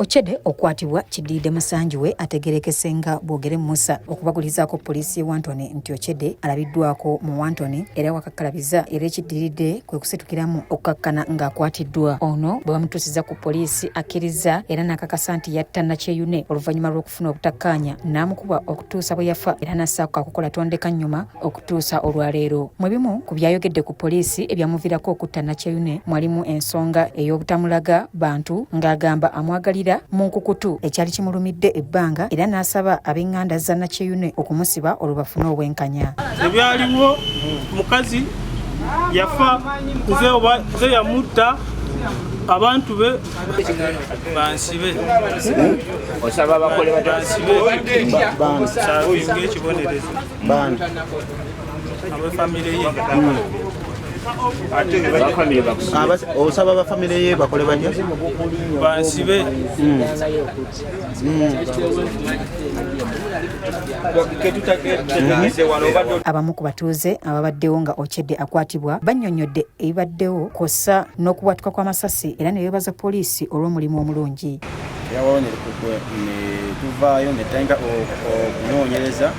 Ochede okwatibwa kiddiridde musanju we ategerekese nga Bwogere Musa okubagulizaako poliisi y'e Wantone nti Ochede alabiddwako mu Wantone era wakakkalabiza era ekiddiridde kwe kusitukiramu okkakkana ng'akwatiddwa. Ono bwe bamutuusiza ku poliisi akkiriza era n'akakasa nti yatta Nakyeyune oluvannyuma lw'okufuna obutakkaanya n'amukuba okutuusa bwe yafa era n'assaako akakola tondeka nnyuma okutuusa olwaleero. Mu bimu ku byayogedde ku poliisi ebyamuviirako okutta Nakyeyune mwalimu ensonga ey'obutamulaga bantu ng'agamba amwagalira mu nkukutu ekyali kimulumidde ebbanga era n'asaba ab'eŋŋanda za Nakyeyune okumusiba olwo bafune obwenkanya. Ebyaliwo mukazi yafa nze yamutta abantu be bansibe osaba bakole ekibonerezo abafamire ye osaba abafamire ye bakole batya bansibe abamu ku batuuze ababaddewo nga Ochede akwatibwa bannyonnyodde ebibaddewo kw'ossa n'okubwatuka kw'amasasi era ne beebaza poliisi olw'omulimu omulungi. yawo ne tuvaayo ne tutandika okunoonyereza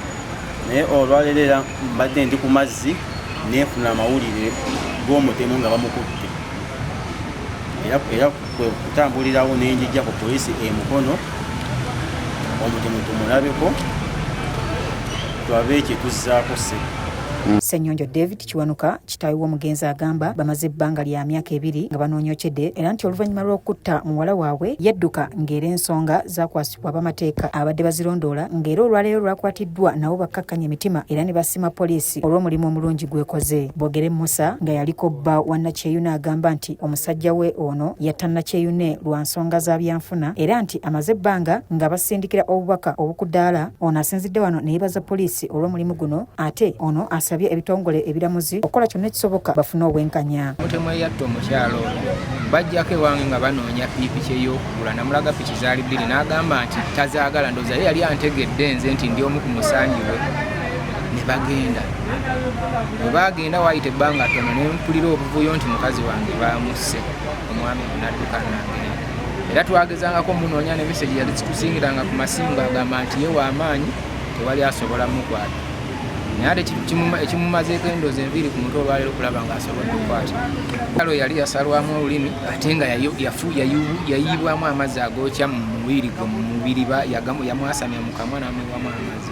naye olwaleero era mbadde ndi ku mazzi neefuna amawulire g'omutemu nga bamukutte era kutambulirawo nenjijja ku poliisi emukono omutemu tumulabeko twabe ekituzzaako se. Ssennyonjo David Kiwanuka kitaawe w'omugenzi agamba bamaze ebbanga lya myaka 2 nga banoonya Ochede era nti oluvannyuma lw'okutta muwala waabwe yadduka ng'era ensonga zakwasibwa bamateeka abadde bazirondoola ng'era olwaleero lwakwatiddwa nabo bakkakkanya emitima era ne basima poliisi olw'omulimu omulungi gwekoze. Bwogere Musa nga yaliko bba wa Nakyeyune agamba nti omusajja we ono yatta Nakyeyune lwa nsonga za byanfuna era nti amaze ebbanga nga basindikira obubaka obukuddaala. Ono asinzidde wano ne yeebaza poliisi olw'omulimu guno ate ono asabye ebitongole ebiramuzi okukola kyonna ekisoboka bafune obwenkanya. Mutemu yatta omukyalo bajjako ewange nga banoonya pikipiki ey'okugula namulaga piki zaali 2 n'agamba nti tazaagala ndooza ye yali antegedde nze nti ndi omu ku musanji we. Ne bagenda bwe bagenda waayita ebbanga ttono ne mpulira obuvuyo nti mukazi wange bamusse omwami n'adduka n'agenda era twagezangako munoonya ne meseji yali zitusingiranga ku masimu agamba nti ye w'amaanyi tewali asobola mukwata naye ate ekimumazeeko endoozi enviiri ku mutwe olwaleero kulaba ng'asobodde okukwata. Kalo yali yasalwamu olulimi ate nga yayiibwamu amazzi agookya mu mubiri gwe mu mubiri yamwasamya mu kamwa n'amwiwamu amazzi.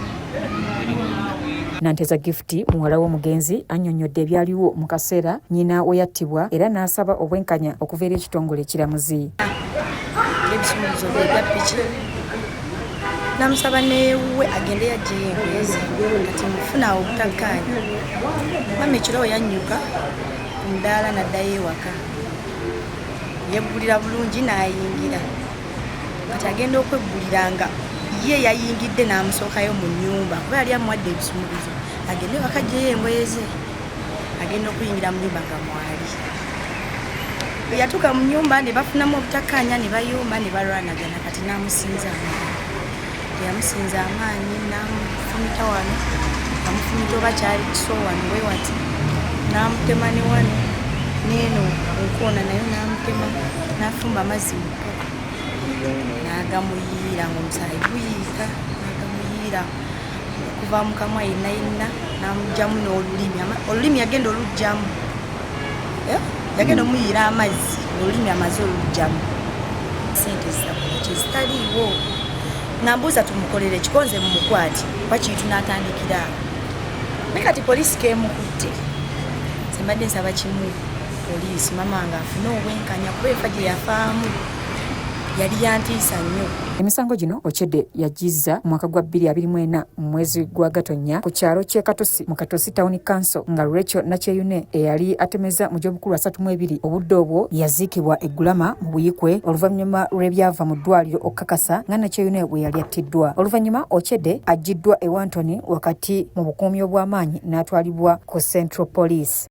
Nanteza Gift muwala w'omugenzi annyonnyodde ebyaliwo mu kaseera nnyina we yattibwa era n'asaba obwenkanya okuva eri ekitongole ekiramuzi. Ebisumuluzo bye bya piki namusaba newe agende yaggyeyo engoyezi kati mufuna obutakkaanya. Mama ekiro yannyuka ku mudaala n'addayo ewaka yeggulira bulungi n'ayingira kati agenda okweggulira nga ye yayingidde n'amusookayo mu nnyumba kuba yali amuwadde ebisumuluzo agende ewaka aggyeyo engoye ze agenda okuyingira mu nnyumba nga mwali. Bwe yatuuka mu nnyumba ne bafunamu obutakkaanya ne bayomba ne balwanagana kati n'amusinza amaanyi. Yamusinza amaanyi n'amufumita wano amufumita oba kyali kiso wano we wati n'amutema ne wano n'eno nkoona nayo n'amutema n'afumba amazzi mu ppoko n'agamuyiira ng'omusaayi guyiika n'agamuyiira okuva mu kamwa yenna yenna n'amugyamu n'olulimi olulimi yagenda olugjamu yagenda omuyiira amazzi olulimi amaze olugjamu. Sente zitakola kyezitaliiwo nambuuza tumukolere kikonze mu mukwati bakiitu n'atandikira awo naye kati poliisi kemukutte sembadde nsaba kimu poliisi mama nga afune obwenkanya kuba efa gye yafaamu yali yantiisa nnyo. Emisango gino Ochede yagizza mu mwaka gwa 2024 mu mwezi gwa Gatonnya ku kyalo ky'e Katosi mu Katosi Town Council nga Rachel Nakyeyune eyali atemeza mu gy'obukulu 32 obudde obwo yaziikibwa eggulama mu Buyikwe oluvannyuma lw'ebyava mu ddwaliro okukakasa nga Nakyeyune bwe yali attiddwa. Oluvannyuma Ochede aggiddwa e Wantone wakati mu bukuumi obw'amaanyi n'atwalibwa ku Central Police.